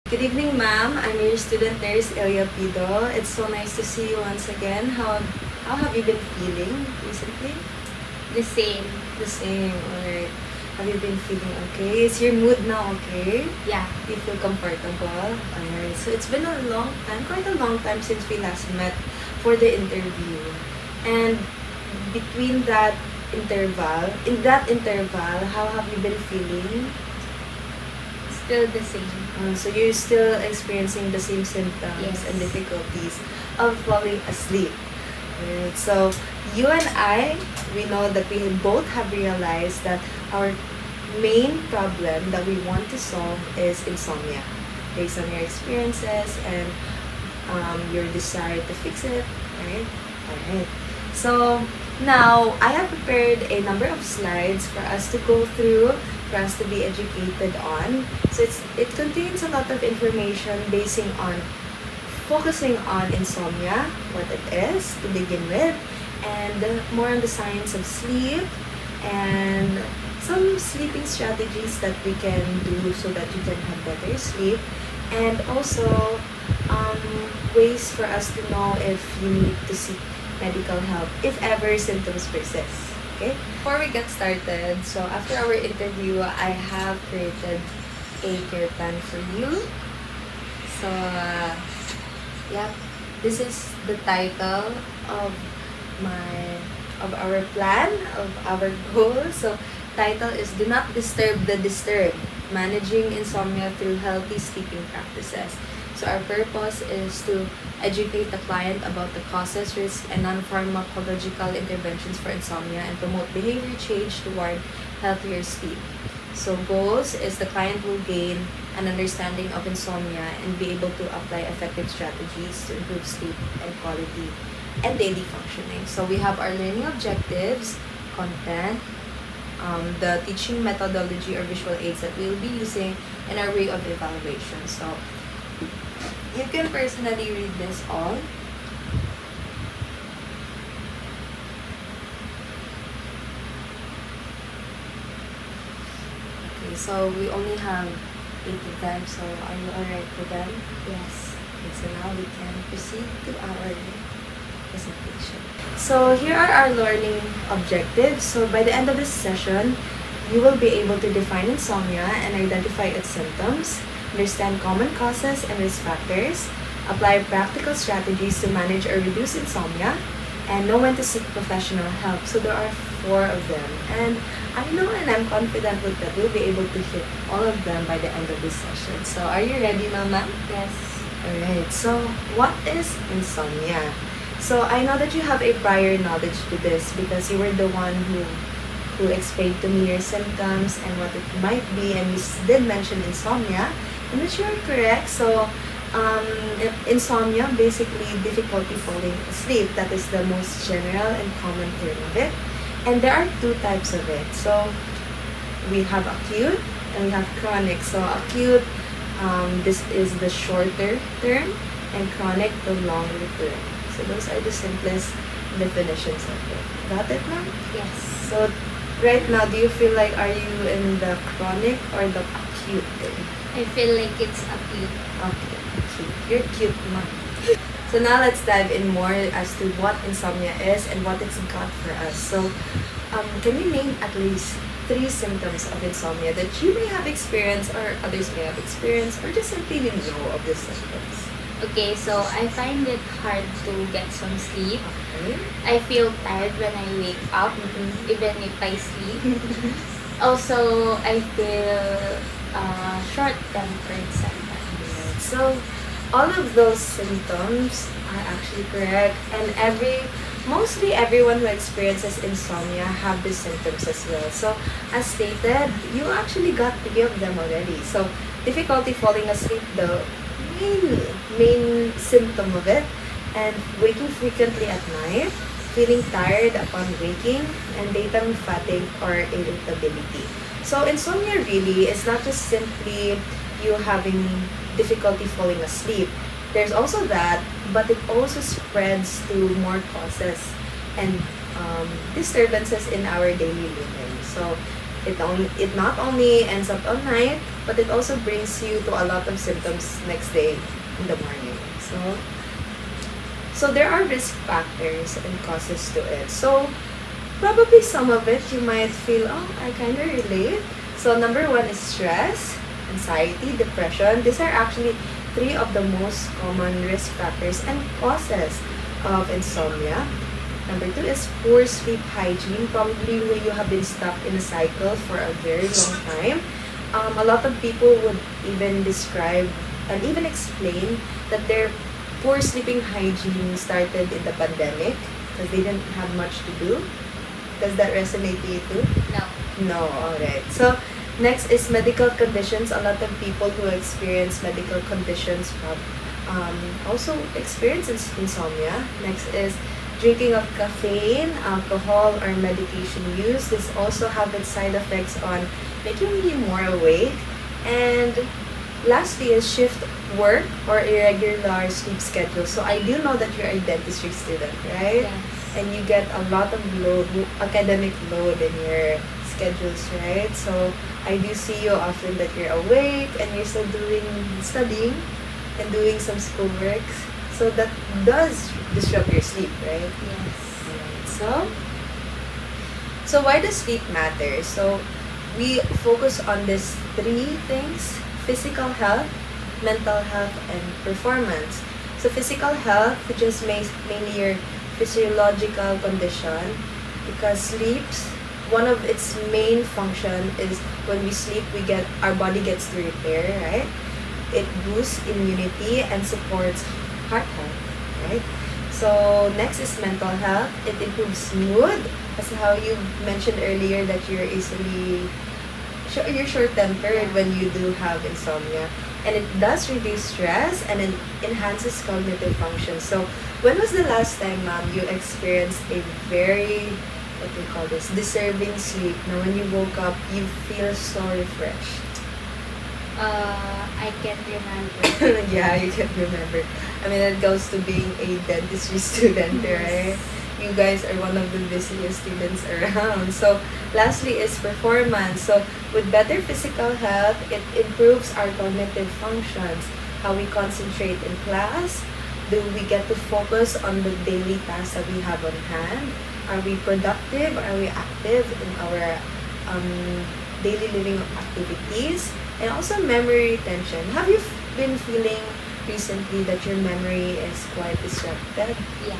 Good evening, ma'am. I'm your student nurse, Elia Pido. It's so nice to see you once again. How have you been feeling recently? The same. The same, alright. Have you been feeling okay? Is your mood now okay? Yeah. Do you feel comfortable? Alright. So it's been a long time, quite a long time since we last met for the interview. And between that in that interval, how have you been feeling? Still the same. So you're still experiencing the same symptoms Yes. and difficulties of falling asleep. Right. So you and I, we know that we both have realized that our main problem that we want to solve is insomnia, based on your experiences and your desire to fix it. Right. All right. So now I have prepared a number of slides for us to go through, for us to be educated on. So it contains a lot of information focusing on insomnia, what it is to begin with, and more on the science of sleep and some sleeping strategies that we can do so that you can have better sleep, and also um, ways for us to know if you need to seek medical help if ever symptoms persist. Okay? Before we get started, so after our interview, I have created a care plan for you. So, yeah, this is the title of our plan, of our goal. So, title is Do Not Disturb the Disturbed, Managing Insomnia Through Healthy Sleeping Practices. So our purpose is to educate the client about the causes, risks, and non-pharmacological interventions for insomnia and promote behavior change toward healthier sleep. So goals is the client will gain an understanding of insomnia and be able to apply effective strategies to improve sleep and quality and daily functioning. So we have our learning objectives, content, the teaching methodology or visual aids that we will be using, and our way of evaluation. So you can personally read this all. Okay, so we only have 8 of them, so are you alright with them? Yes. Okay, so now we can proceed to our presentation. So here are our learning objectives. So by the end of this session, you will be able to define insomnia and identify its symptoms, understand common causes and risk factors, apply practical strategies to manage or reduce insomnia, and know when to seek professional help. So there are 4 of them. And I know and I'm confident that we'll be able to hit all of them by the end of this session. So are you ready now, ma'am? Yes. Alright, so what is insomnia? So I know that you have a prior knowledge to this because you were the one who explained to me your symptoms and what it might be, and you did mention insomnia, in which you are correct. So insomnia, basically difficulty falling asleep. That is the most general and common term of it. And there are 2 types of it. So we have acute and we have chronic. So acute, this is the shorter term, and chronic, the longer term. So those are the simplest definitions of it. Got it, ma'am? Yes. So right now, do you feel like are you in the chronic or the acute term? I feel like it's acute. Okay, cute. You're cute, ma'am. So now let's dive in more as to what insomnia is and what it's got for us. So, can you name at least 3 symptoms of insomnia that you may have experienced or others may have experienced, or just simply you know of the symptoms? Okay, so I find it hard to get some sleep. Okay. I feel tired when I wake up, Mhm. even if I sleep. Also, I feel short-tempered sometimes. So, all of those symptoms are actually correct, and mostly everyone who experiences insomnia have these symptoms as well. So, as stated, you actually got 3 of them already. So, difficulty falling asleep, the main symptom of it, and waking frequently at night, feeling tired upon waking, and daytime fatigue or irritability. So insomnia really is not just simply you having difficulty falling asleep. There's also that, but it also spreads to more causes and disturbances in our daily living. So It not only ends up all night, but it also brings you to a lot of symptoms next day in the morning. So there are risk factors and causes to it. So probably some of it you might feel, oh, I kind of relate. So number one is stress, anxiety, depression. These are actually three of the most common risk factors and causes of insomnia. Number two is poor sleep hygiene. Probably when you have been stuck in a cycle for a very long time. A lot of people would even describe and even explain that their poor sleeping hygiene started in the pandemic because they didn't have much to do. Does that resonate to you too? No. No, alright. So, next is medical conditions. A lot of people who experience medical conditions also experience insomnia. Next is drinking of caffeine, alcohol, or medication use. This also have its side effects on making you more awake. And lastly is shift work or irregular sleep schedule. So I do know that you're a dentistry student, right? Yes. And you get a lot of load, academic load in your schedules, right? So I do see you often that you're awake and you're still studying and doing some schoolwork. So that does disrupt your sleep, right? Yes. Alright, so why does sleep matter? So we focus on these three things: physical health, mental health, and performance. So physical health just mainly your physiological condition, because one of its main function is when we sleep, our body gets to repair, right? It boosts immunity and supports heart health, right? So next is mental health. It improves mood, as how you mentioned earlier that you're short-tempered when you do have insomnia. And it does reduce stress and it enhances cognitive function. So when was the last time, ma'am, you experienced a very, what do you call this, deserving sleep? Now when you woke up, you feel so refreshed. I can't remember. Yeah, you can remember. I mean, that goes to being a dentistry student, right? You guys are one of the busiest students around. So, lastly is performance. So, with better physical health, it improves our cognitive functions. How we concentrate in class. Do we get to focus on the daily tasks that we have on hand? Are we productive? Are we active in our daily living activities? And also memory retention. Have you been feeling recently that your memory is quite disrupted? Yeah.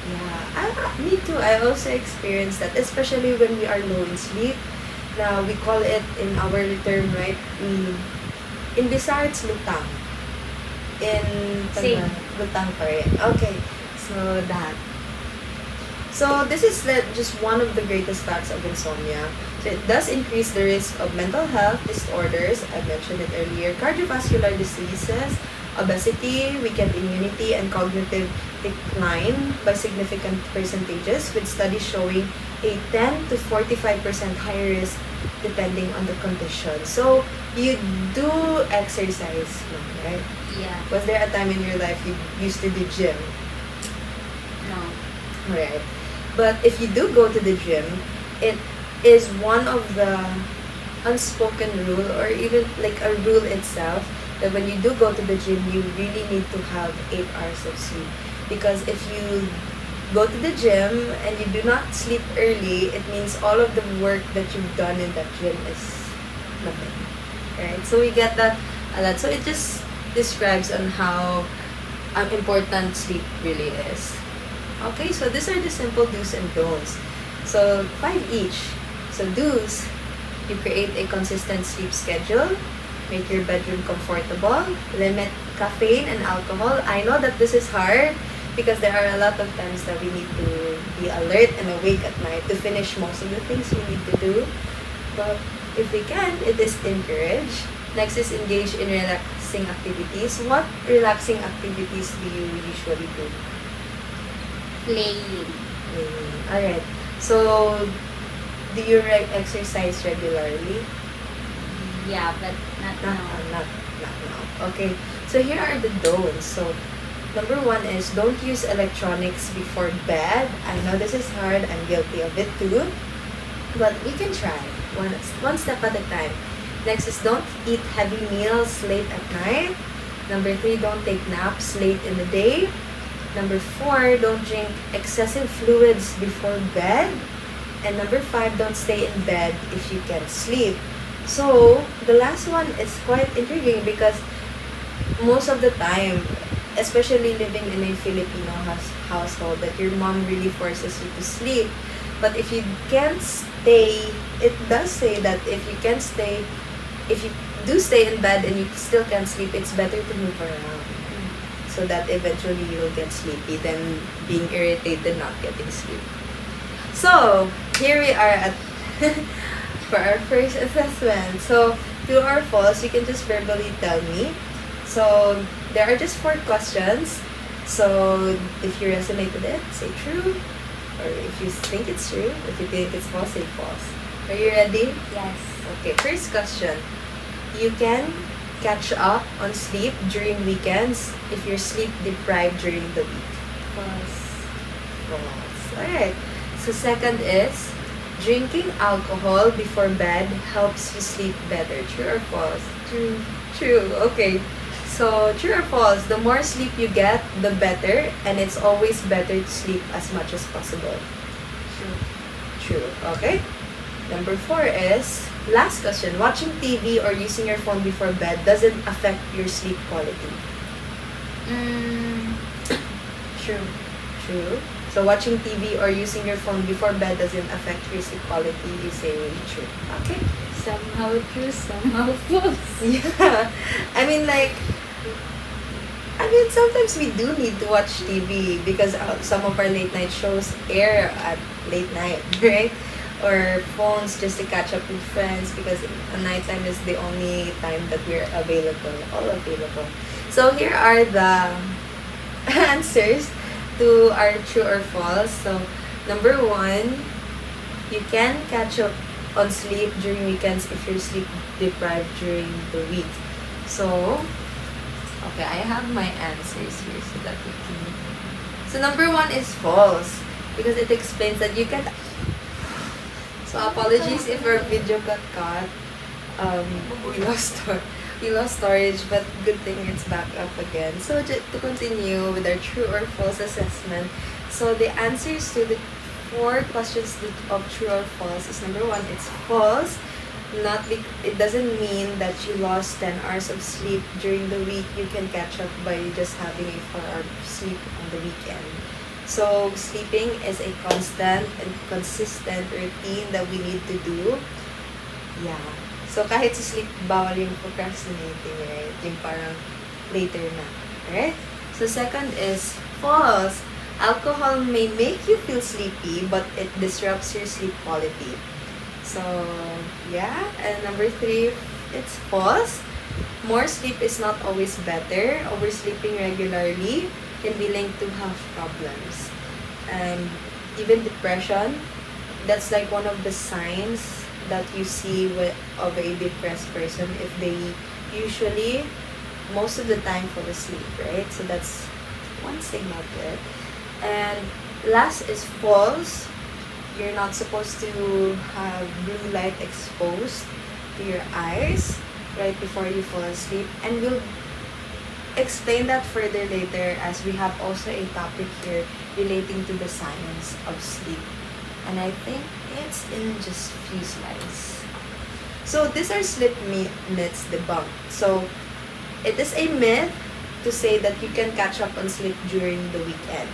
Yeah, me too. I also experienced that, especially when we are low in sleep. Now, we call it in our term, right? In Bisaya, it's lutang. In Same. Lutang pa rin. Okay, so that. So, this is just one of the greatest facts of insomnia. So, it does increase the risk of mental health disorders. I mentioned it earlier. Cardiovascular diseases, obesity, weakened immunity, and cognitive decline by significant percentages, with studies showing a 10 to 45% higher risk depending on the condition. So, you do exercise, right? Yeah. Was there a time in your life you used to do gym? No. Right. But if you do go to the gym, it is one of the unspoken rule, or even like a rule itself, that when you do go to the gym, you really need to have 8 hours of sleep. Because if you go to the gym and you do not sleep early, it means all of the work that you've done in that gym is nothing. Right? So we get that a lot. So it just describes on how important sleep really is. Okay, so these are the simple do's and don'ts. So 5 each. So do's, you create a consistent sleep schedule. Make your bedroom comfortable. Limit caffeine and alcohol. I know that this is hard because there are a lot of times that we need to be alert and awake at night to finish most of the things we need to do. But if we can, it is encouraged. Next is engage in relaxing activities. What relaxing activities do you usually do? Playing. Alright. So, do you exercise regularly? Yeah, but not now. Not now. Okay. So here are the don'ts. So number 1 is don't use electronics before bed. I know this is hard. I'm guilty of it too. But we can try. one step at a time. Next is don't eat heavy meals late at night. Number 3, don't take naps late in the day. Number 4, don't drink excessive fluids before bed. And number 5, don't stay in bed if you can't sleep. So, the last one is quite intriguing because most of the time, especially living in a Filipino household, that your mom really forces you to sleep. But if you can't stay, it does say that if you do stay in bed and you still can't sleep, it's better to move around so that eventually you'll get sleepy than being irritated not getting sleep. So, here we are at for our first assessment. So, true or false, you can just verbally tell me. So, there are just 4 questions. So, if you resonate with it, say true. Or if you think it's true, if you think it's false, say false. Are you ready? Yes. Okay, first question. You can catch up on sleep during weekends if you're sleep deprived during the week. False. False. Alright. So second is, drinking alcohol before bed helps you sleep better. True or false? True. True. Okay. So, true or false, the more sleep you get, the better, and it's always better to sleep as much as possible. True. True. Okay. Number 4 is, last question, watching TV or using your phone before bed doesn't affect your sleep quality. True. True. So, watching TV or using your phone before bed doesn't affect your sleep quality. You say true. Okay. Somehow true, somehow false. Yeah. I mean, sometimes we do need to watch TV because some of our late night shows air at late night, right? Or phones just to catch up with friends because nighttime is the only time that we're all available. So here are the answers to our true or false. So number 1, you can catch up on sleep during weekends if you're sleep deprived during the week. So, okay, I have my answers here so that we can. So number 1 is false because it explains that you can. So apologies if our video got cut. We lost storage, but good thing it's back up again. So to continue with our true or false assessment, so the answers to the 4 questions of true or false is number 1, it's false. It doesn't mean that you lost 10 hours of sleep during the week. You can catch up by just having a 4-hour sleep on the weekend. So sleeping is a constant and consistent routine that we need to do. Yeah. So kahit sa sleep, bawal yung procrastinating, right? Yung parang later na. Alright? So second is false. Alcohol may make you feel sleepy, but it disrupts your sleep quality. So, yeah. And number 3, it's false. More sleep is not always better. Oversleeping regularly can be linked to health problems. Even depression, that's like one of the signs that you see of a depressed person if they usually, most of the time, fall asleep, right? So that's one signal to it. And last is false. You're not supposed to have blue light exposed to your eyes right before you fall asleep. And we'll explain that further later as we have also a topic here relating to the science of sleep. And I think it's in just few slides. So these are sleep myths debunked. So it is a myth to say that you can catch up on sleep during the weekend.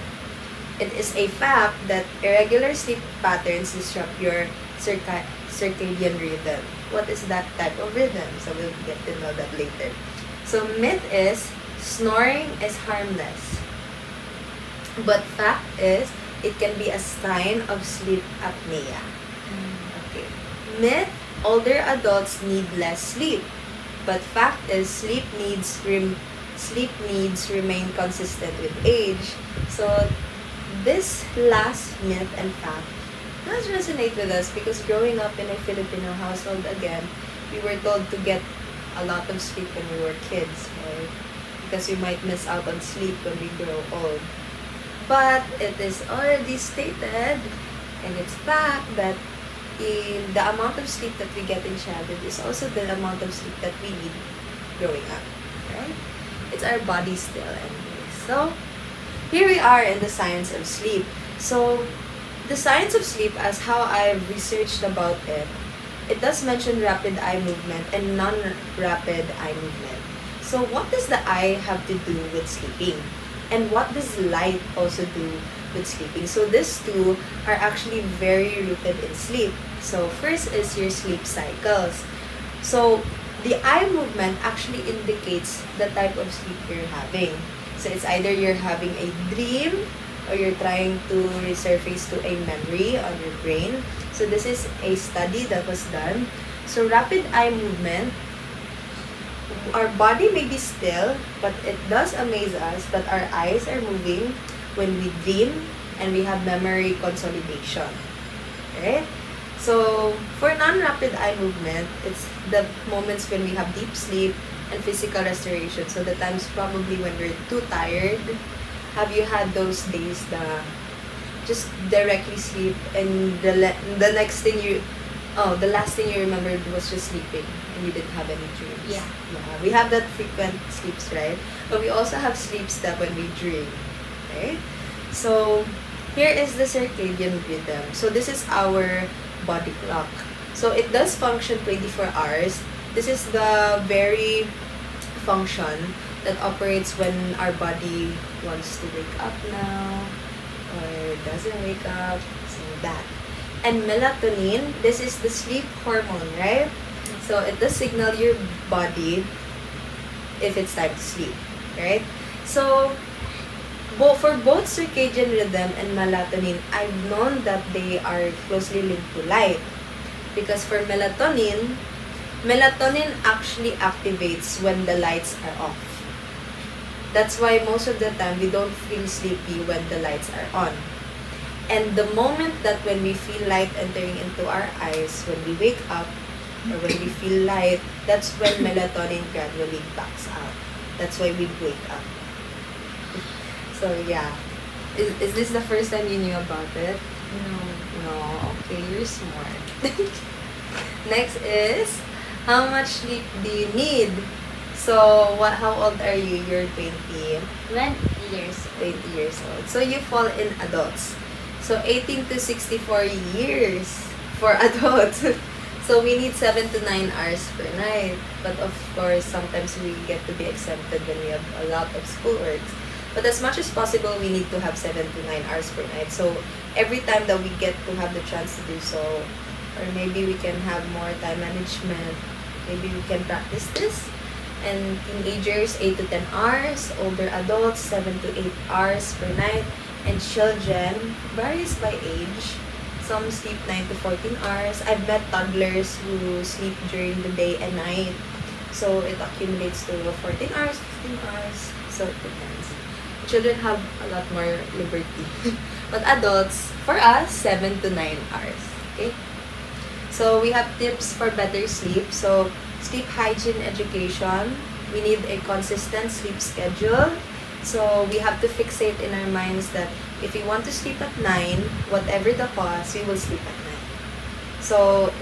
It is a fact that irregular sleep patterns disrupt your circadian rhythm. What is that type of rhythm? So we'll get to know that later. So myth is snoring is harmless. But fact is it can be a sign of sleep apnea. Okay. Myth, older adults need less sleep. But fact is sleep needs remain consistent with age. So this last myth and fact does resonate with us because growing up in a Filipino household, again, we were told to get a lot of sleep when we were kids, right? Because we might miss out on sleep when we grow old. But it is already stated, and it's fact that in the amount of sleep that we get in childhood is also the amount of sleep that we need growing up, right? It's our body still anyway. So, here we are in the science of sleep. So, the science of sleep, as how I've researched about it, it does mention rapid eye movement and non-rapid eye movement. So, what does the eye have to do with sleeping? And what does light also do with sleeping? So, these two are actually very rooted in sleep. So, first is your sleep cycles. So, the eye movement actually indicates the type of sleep you're having. So, it's either you're having a dream or you're trying to resurface to a memory on your brain. So, this is a study that was done. So, rapid eye movement, our body may be still, but it does amaze us that our eyes are moving when we dream and we have memory consolidation. Right? So, for non-rapid eye movement, it's the moments when we have deep sleep and physical restoration. So, the times probably when we're too tired. Have you had those days that just directly sleep and the next thing the last thing you remembered was just sleeping and you didn't have any dreams? Yeah. We have that frequent sleeps, right? But we also have sleeps that when we dream, right? So, here is the circadian rhythm. So, this is our body clock. So, it does function 24 hours. This is the very function that operates when our body wants to wake up now or doesn't wake up, so that. And melatonin, this is the sleep hormone, right? So it does signal your body if it's time to sleep, right? So for both circadian rhythm and melatonin, I've known that they are closely linked to light. Because for melatonin actually activates when the lights are off. That's why most of the time we don't feel sleepy when the lights are on. And the moment that when we feel light entering into our eyes, when we wake up, or when we feel light, that's when melatonin gradually backs out. That's why we wake up. So yeah. Is this the first time you knew about it? No. Okay, you're smart. Next is, how much sleep do you need? So, how old are you? You're 20 years. 20 years old. So, you fall in adults. So, 18 to 64 years for adults. So, we need 7 to 9 hours per night. But of course, sometimes we get to be exempted when we have a lot of schoolworks. But as much as possible, we need to have 7 to 9 hours per night. So, every time that we get to have the chance to do so, or maybe we can have more time management, maybe we can practice this. And teenagers, 8 to 10 hours. Older adults, 7 to 8 hours per night. And children, varies by age. Some sleep 9 to 14 hours. I've met toddlers who sleep during the day and night. So, it accumulates to 14 hours, 15 hours. So, it depends. Children have a lot more liberty. But adults, for us, 7 to 9 hours. Okay? So, we have tips for better sleep. So, sleep hygiene education. We need a consistent sleep schedule. So, we have to fixate in our minds that if we want to sleep at 9, whatever the cost, we will sleep at 9. So,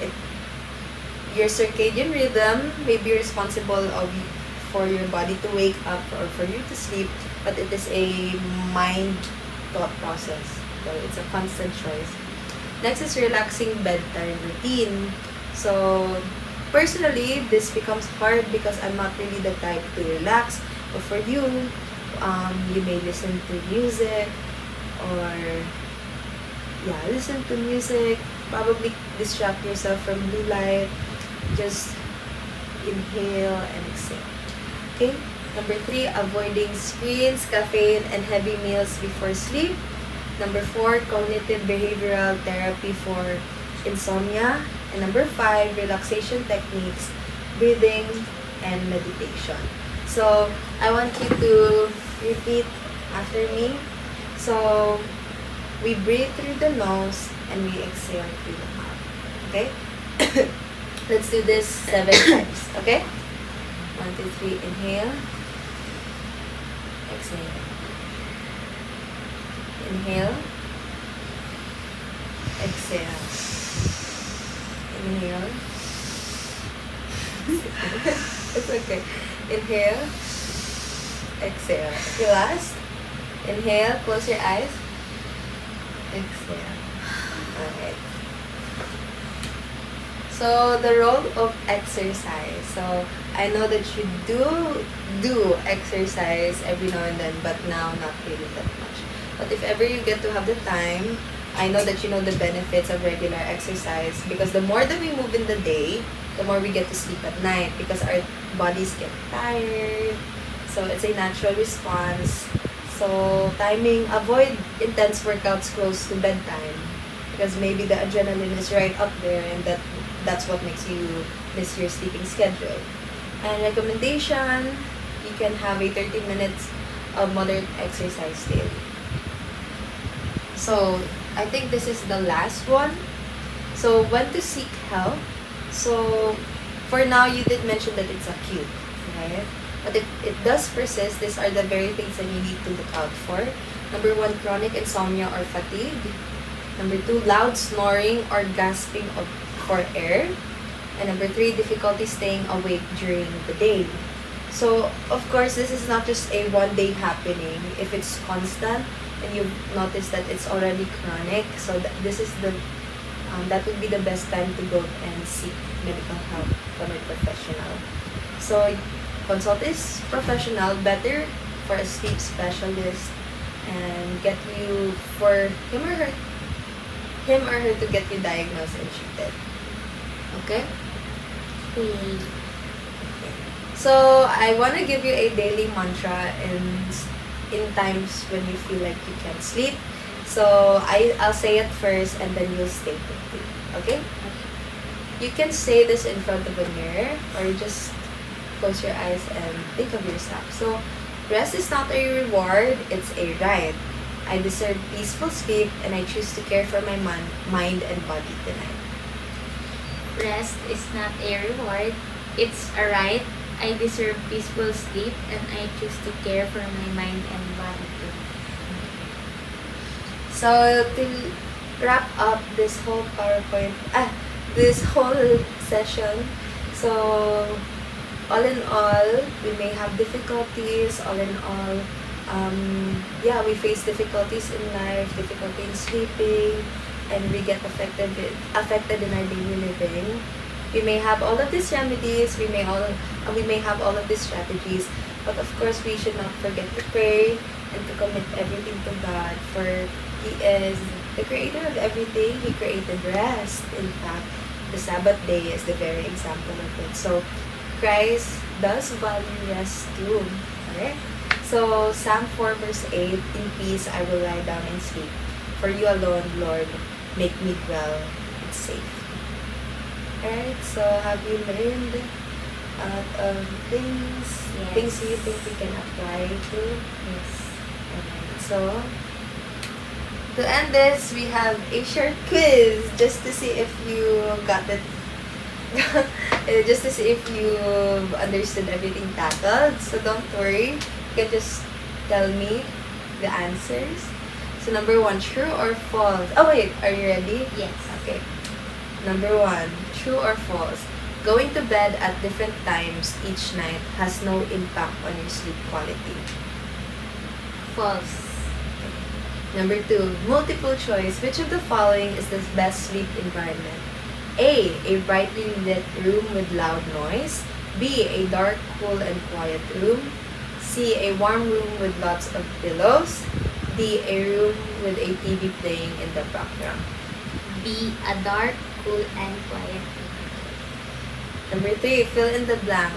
your circadian rhythm may be responsible for your body to wake up or for you to sleep, but it is a mind thought process. So, it's a constant choice. Next is relaxing bedtime routine. So, personally, this becomes hard because I'm not really the type to relax. But for you, you may listen to music or listen to music. Probably distract yourself from blue light. Just inhale and exhale. Okay? Number 3, avoiding screens, caffeine, and heavy meals before sleep. Number 4, cognitive behavioral therapy for insomnia. And number 5, relaxation techniques, breathing, and meditation. So, I want you to repeat after me. So, we breathe through the nose and we exhale through the mouth. Okay? Let's do this 7 times. Okay? 1, 2, 3, inhale. Exhale. Inhale. Exhale. Inhale. It's okay. Inhale. Exhale. Okay, last. Inhale. Close your eyes. Exhale. Alright. So, the role of exercise. So, I know that you do exercise every now and then, but now not really that much. But if ever you get to have the time, I know that you know the benefits of regular exercise, because the more that we move in the day, the more we get to sleep at night because our bodies get tired. So it's a natural response. So avoid intense workouts close to bedtime, because maybe the adrenaline is right up there, and that's what makes you miss your sleeping schedule. And recommendation, you can have a 30 minutes of moderate exercise daily. So I think this is the last one. So when to seek help. So for now, you did mention that it's acute, right? But if it does persist, these are the very things that you need to look out for. Number 1, chronic insomnia or fatigue. Number 2, loud snoring or gasping for air. And number 3, difficulty staying awake during the day. So, of course, this is not just a one-day happening. If it's constant and you've noticed that it's already chronic, so this is that would be the best time to go and seek medical help from a professional. So, consult this professional, better for a sleep specialist, and get you for him or her to get you diagnosed and treated. Okay? So I want to give you a daily mantra in times when you feel like you can't sleep. So I'll say it first and then you'll state it too. Okay? You can say this in front of a mirror, or you just close your eyes and think of yourself. So, rest is not a reward, it's a right. I deserve peaceful sleep, and I choose to care for my mind and body tonight. Rest is not a reward, it's a right. I deserve peaceful sleep and I choose to care for my mind and body too. So, to wrap up this whole this whole session, so all in all, we may have difficulties. All in all, we face difficulties in life, difficulty in sleeping, and we get affected in our daily living. We may have all of these remedies. We may have all of these strategies, but of course, we should not forget to pray and to commit everything to God. For He is the creator of everything. He created rest. In fact, the Sabbath day is the very example of it. So, Christ does value rest too. Alright? So, Psalm 4 verse 8, in peace I will lie down and sleep. For you alone, Lord, make me dwell and safe. Alright, so have you learned things you think we can apply to? Yes. Alright, so to end this, we have a short quiz just to see if you got it. Just to see if you understood everything tackled. So don't worry, you can just tell me the answers. So number 1, true or false? Oh wait, are you ready? Yes. Okay. Number 1, true or false? Going to bed at different times each night has no impact on your sleep quality. False. Number 2, multiple choice. Which of the following is the best sleep environment? A brightly lit room with loud noise. B, a dark, cool, and quiet room. C, a warm room with lots of pillows. D, a room with a TV playing in the background. B, a dark, cool, and quiet. Number 3, fill in the blank.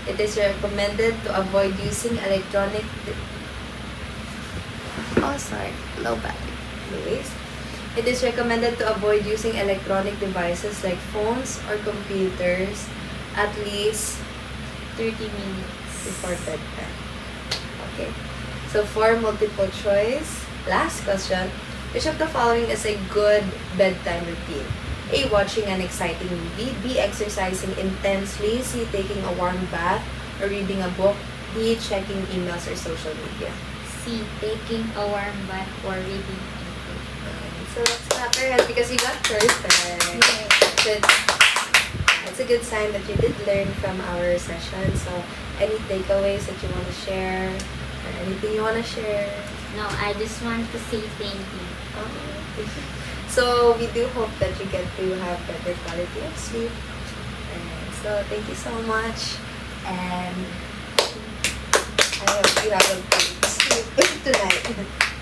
It is recommended to avoid using electronic... low battery. Anyways, it is recommended to avoid using electronic devices like phones or computers at least 30 minutes before bedtime. Okay. So for multiple choice, last question. Which of the following is a good bedtime routine? A, watching an exciting movie. B, exercising intensely. C, taking a warm bath or reading a book. D, checking emails or social media. C, taking a warm bath or reading a book. So let's clap our hands because you got perfect. Yay. It's a good sign that you did learn from our session. So, any takeaways that you want to share, or anything you want to share? No, I just want to say thank you. So, we do hope that you get to have better quality of sleep. And so, thank you so much. And I hope you have a good sleep tonight.